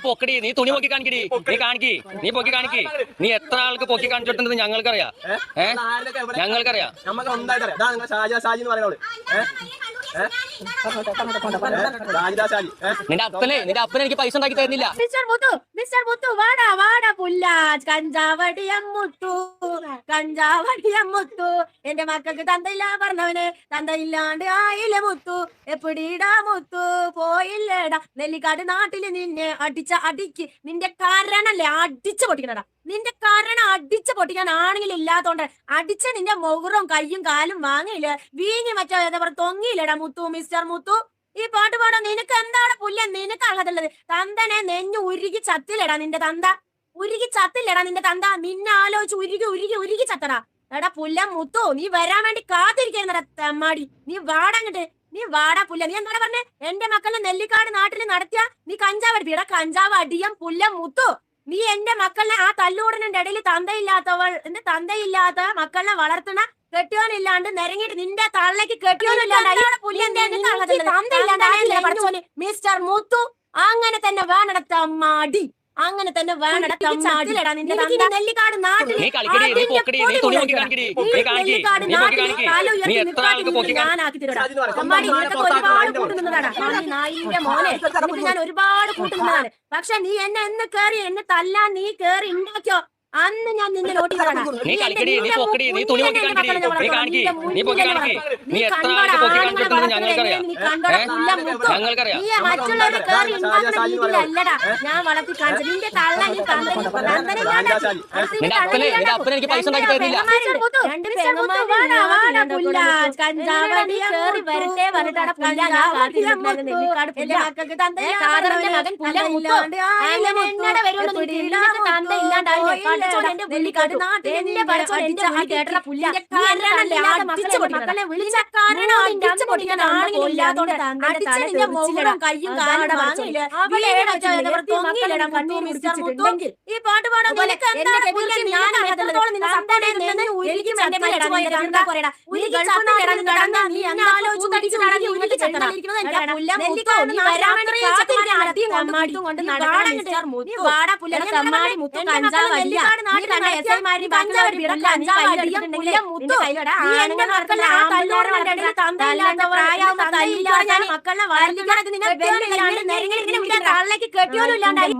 പൊക്കടി, നീ തുണി പൊക്കി കാണിക്കടി, നീ പൊക്കി കാണിക്ക്. നീ എത്ര ആൾക്ക് പൊക്കി കാണിച്ചിട്ടുണ്ടെന്ന് ഞങ്ങൾക്കറിയാം. ഞങ്ങൾക്കറിയാം. നിന്റെ അപ്പനെ എനിക്ക് പൈസ ഉണ്ടാക്കി തരുന്നില്ല. മിസ്റ്റർ മുത്തു വാടാ പുല്ലാജ് കഞ്ചാവടിയം മുത്തു എന്റെ മക്കൾക്ക് തന്തയില്ല പറഞ്ഞവന് തന്തയില്ലാണ്ട് ആയില്ല മുത്തു എപ്പിടീടാ മുത്തു പോയില്ലേടാ നെല്ലിക്കാട് നാട്ടില് നിന്നെ അടിക്ക് നിന്റെ കാരണല്ലേ അടിച്ചു പൊട്ടിക്കണടാ നിന്റെ കാരണം അടിച്ചു പൊട്ടിക്കാൻ ആണെങ്കിലും ഇല്ലാത്തോണ്ട് അടിച്ച നിന്റെ മുഖറും കയ്യും കാലും വാങ്ങിയില്ല വീങ്ങി മറ്റോ തൊങ്ങിയില്ലടാ മുത്തു മിസ്റ്റർ മുത്തു ഈ പാട്ട് പാടാൻ നിനക്ക് എന്താണ് പുല്ല നിനക്ക് അളകത്തുള്ളത് തന്തനെ നെഞ്ഞു ഉരുകി ചത്തില്ലടാ നിന്റെ തന്ത നിന്നെ ആലോചിച്ച് ഉരുകി ചത്തടാ എടാ പുല്ല മുത്തു നീ വരാൻ വേണ്ടി കാത്തിരിക്കുന്നടാ തെമ്മാടി നീ വാടാ പുല്ല നീ എന്താണ് പറഞ്ഞേ എന്റെ മക്കളെ നെല്ലിക്കാട് നാട്ടിൽ നടത്തിയ നീ കഞ്ചാവ് അടിപ്പിടാ കഞ്ചാവ് അടിയം പുല്ല മുത്തു നീ എന്റെ മക്കളെ ആ തല്ലൂടലിന്റെ ഇടയിൽ തന്തയില്ലാത്ത മക്കളെ വളർത്തണ കെട്ടിയോനില്ലാണ്ട് നിരങ്ങിട്ട് നിന്റെ തള്ളക്ക് കെട്ടിയോനില്ലാണ്ട് മിസ്റ്റർ മുത്തു അങ്ങനെ തന്നെ വേണടത്ത മടി അങ്ങനെ തന്നെ വേണടത്തടാ നിന്റെ നെല്ലിക്കാട് നാട്ടിൽ ഒരുപാട് കൂട്ടുന്നതാണ് നായിന്റെ മോനെ ഞാൻ ഒരുപാട് കൂട്ടുന്നതാണ് പക്ഷെ നീ എന്നെ എന്ന് കേറി എന്നെ തല്ലാൻ നീ കേറി ഉണ്ടാക്കിയോ അന്ന് ഞാൻ നിന്നെ നോട്ടീസ് മറ്റുള്ളവരെ കേറി ഉണ്ടാക്കുന്ന രീതിയിലല്ലടാ ഞാൻ വളർത്തി കാണിച്ചത് നിന്റെ തള്ള നീ മക്കളെ വിളിച്ച കാരണം അടിച്ചു പൊടിക്കാൻ ആണെങ്കിലില്ലാത്തോണ്ട് കയ്യും കാലും ഈ പാട്ട് പാടാൻ മക്കളെ വളർത്തിക്കാനൊക്കെ നിങ്ങൾ തള്ളക്ക് കെട്ടിയോലും ഇല്ലാണ്ടായി